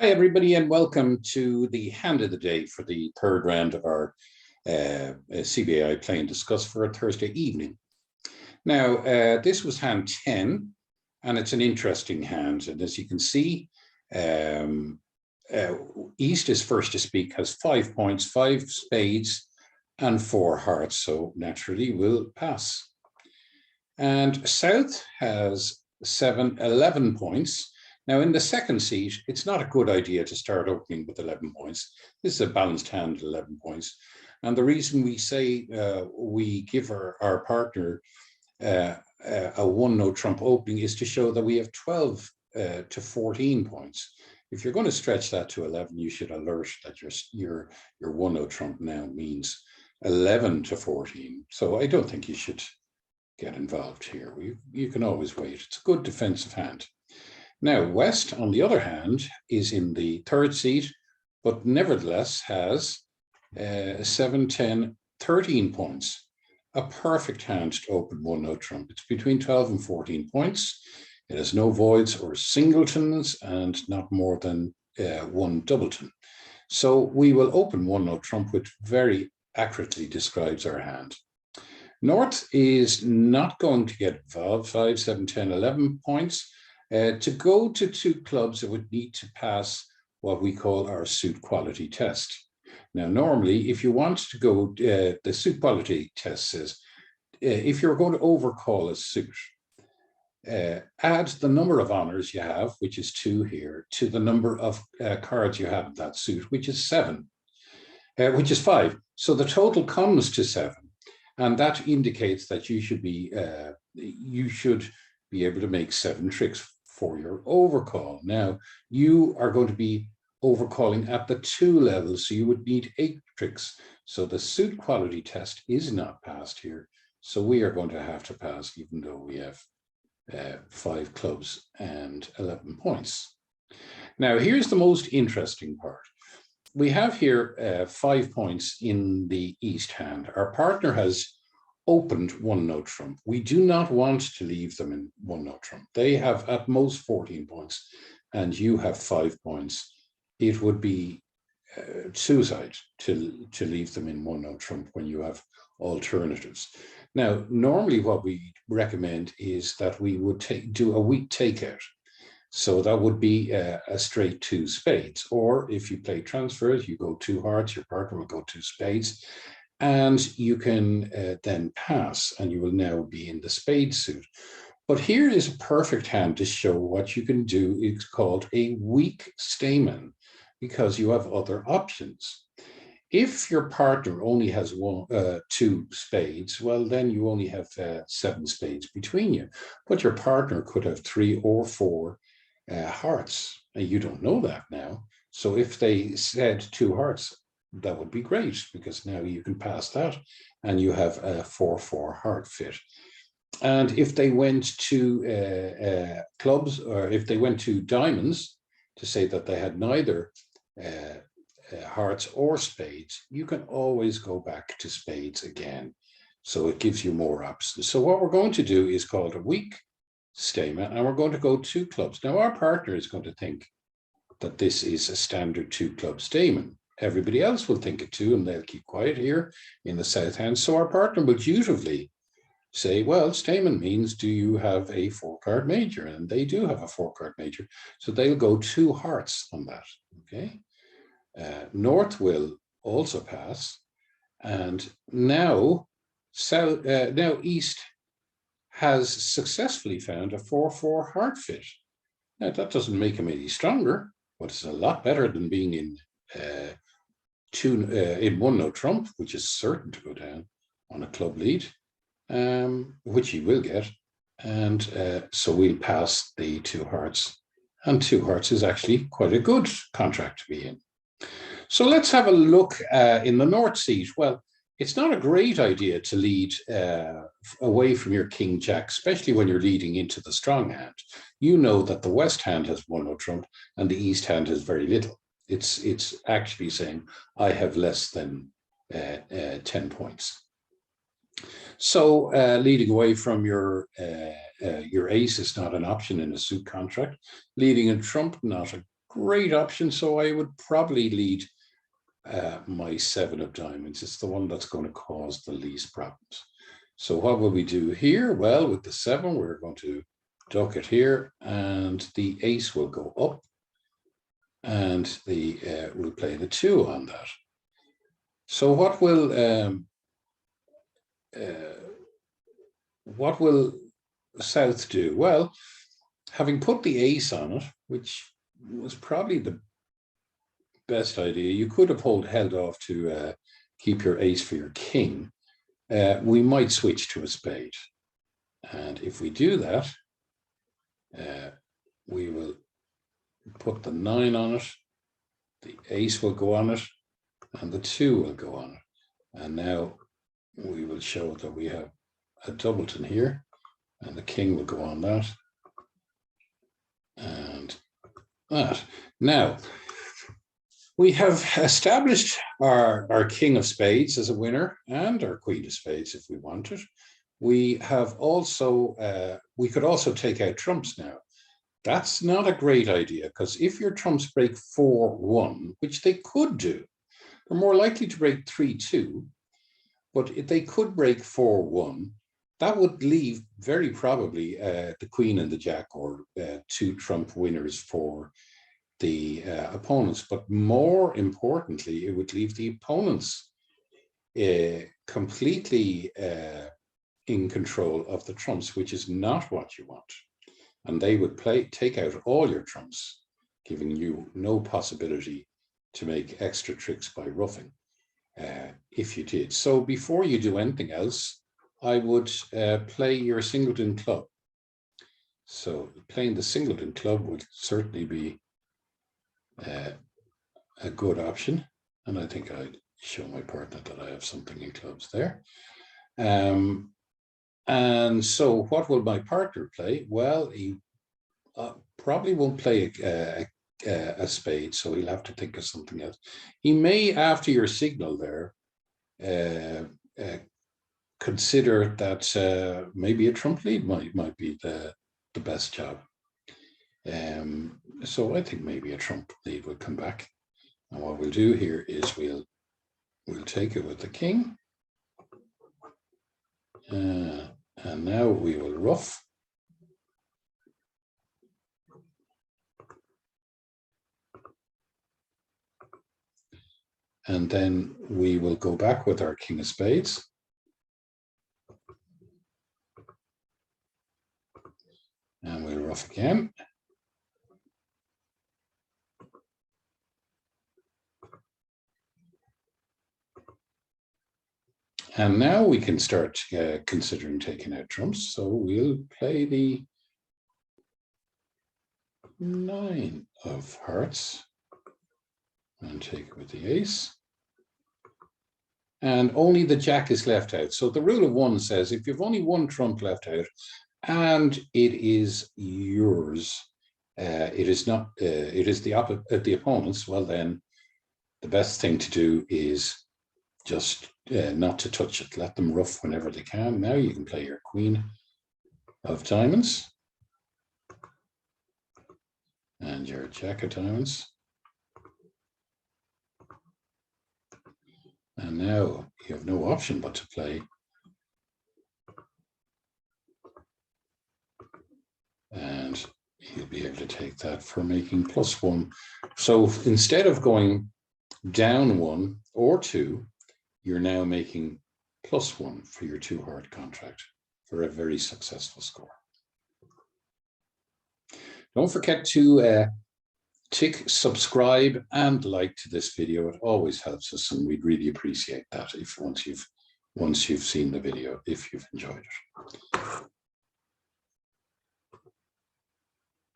Hi, everybody, and welcome to the hand of the day for the third round of our CBAI Play and Discuss for a Thursday evening. Now, this was hand 10, and it's an interesting hand. And as you can see, East is first to speak, has 5 points, 5 spades, and 4 hearts, so naturally will pass. And South has 11 points. Now, in the second seat, it's not a good idea to start opening with 11 points. This is a balanced hand at 11 points. And the reason we say we give our partner a one-note trump opening is to show that we have 12 to 14 points. If you're going to stretch that to 11, you should alert that your one-note trump now means 11 to 14. So I don't think you should get involved here. You can always wait. It's a good defensive hand. Now, West, on the other hand, is in the third seat, but nevertheless has 7, 10, 13 points. A perfect hand to open one-note trump. It's between 12 and 14 points. It has no voids or singletons and not more than one doubleton. So we will open one-note trump, which very accurately describes our hand. North is not going to get involved, 5, 7, 10, 11 points. To go to 2 clubs, it would need to pass what we call our suit quality test. Now, normally, if you want to go, the suit quality test says, if you're going to overcall a suit, add the number of honors you have, which is 2 here, to the number of cards you have in that suit, which is 7, which is 5. So the total comes to 7. And that indicates that you should be able to make 7 tricks for your overcall. Now, you are going to be overcalling at the 2 levels, so you would need 8 tricks. So the suit quality test is not passed here. So we are going to have to pass, even though we have 5 clubs and 11 points. Now, here's the most interesting part. We have here 5 points in the East hand. Our partner has opened one-note trump. We do not want to leave them in one-note trump. They have at most 14 points, and you have 5 points. It would be suicide to leave them in one-note trump when you have alternatives. Now, normally what we recommend is that we would do a weak takeout. So that would be a straight 2 spades. Or if you play transfers, you go 2 hearts, your partner will go 2 spades, and you can then pass, and you will now be in the spade suit. But here is a perfect hand to show what you can do. It's called a weak Stayman, because you have other options. If your partner only has 2 spades, well, then you only have 7 spades between you. But your partner could have 3 or 4 hearts, and you don't know that now. So if they said 2 hearts, that would be great, because now you can pass that and you have a 4-4 heart fit. And if they went to clubs, or if they went to diamonds, to say that they had neither hearts or spades, you can always go back to spades again. So it gives you more options. So what we're going to do is called a weak Stayman, and we're going to go 2 clubs. Now, our partner is going to think that this is a standard 2 club Stayman. Everybody else will think it too, and they'll keep quiet here in the south hand. So our partner will dutifully say, well, Stayman means, do you have a 4-card major? And they do have a 4-card major. So they'll go 2 hearts on that, okay? North will also pass. And now East has successfully found a 4-4 heart fit. Now, that doesn't make him any stronger, but it's a lot better than being in one-note trump, which is certain to go down on a club lead, which he will get. And so we'll pass the 2 hearts. And 2 hearts is actually quite a good contract to be in. So let's have a look in the North seat. Well, it's not a great idea to lead away from your king jack, especially when you're leading into the strong hand. You know that the West hand has one-note trump and the East hand has very little. It's actually saying, I have less than 10 points. So leading away from your ace is not an option in a suit contract. Leading a trump, not a great option. So I would probably lead my 7 of diamonds. It's the one that's going to cause the least problems. So what will we do here? Well, with the 7, we're going to duck it here, and the ace will go up, and we'll play the 2 on that. So what will South do? Well, having put the ace on it, which was probably the best idea, you could have held off to keep your ace for your king. We might switch to a spade. And if we do that, we will put the 9 on it, the ace will go on it, and the 2 will go on it. And now we will show that we have a doubleton here, and the king will go on that, and that. Now, we have established our king of spades as a winner, and our queen of spades if we wanted. We have also, we could also take out trumps now. That's not a great idea, because if your trumps break 4-1, which they could do, they're more likely to break 3-2, but if they could break 4-1, that would leave very probably the queen and the jack, or 2 trump winners for the opponents. But more importantly, it would leave the opponents completely in control of the trumps, which is not what you want. And they would take out all your trumps, giving you no possibility to make extra tricks by ruffing if you did. So before you do anything else, I would play your singleton club. So playing the singleton club would certainly be a good option. And I think I'd show my partner that I have something in clubs there. And so what will my partner play? Well, he probably won't play a spade, so he'll have to think of something else. He may, after your signal there, consider that maybe a trump lead might be the best job. So I think maybe a trump lead will come back. And what we'll do here is we'll take it with the king. And now we will ruff. And then we will go back with our king of spades. And we'll ruff again. And now we can start considering taking out trumps. So we'll play the 9 of hearts and take it with the ace. And only the jack is left out. So the rule of 1 says if you've only 1 trump left out and it is yours, it is not, it is the opponent's, well then the best thing to do is just not to touch it. Let them ruff whenever they can. Now you can play your queen of diamonds and your jack of diamonds. And now you have no option but to play. And you'll be able to take that for making +1. So instead of going down 1 or 2, you're now making +1 for your 2-heart contract for a very successful score. Don't forget to tick subscribe and like to this video. It always helps us, and we'd really appreciate that if once you've seen the video, if you've enjoyed it.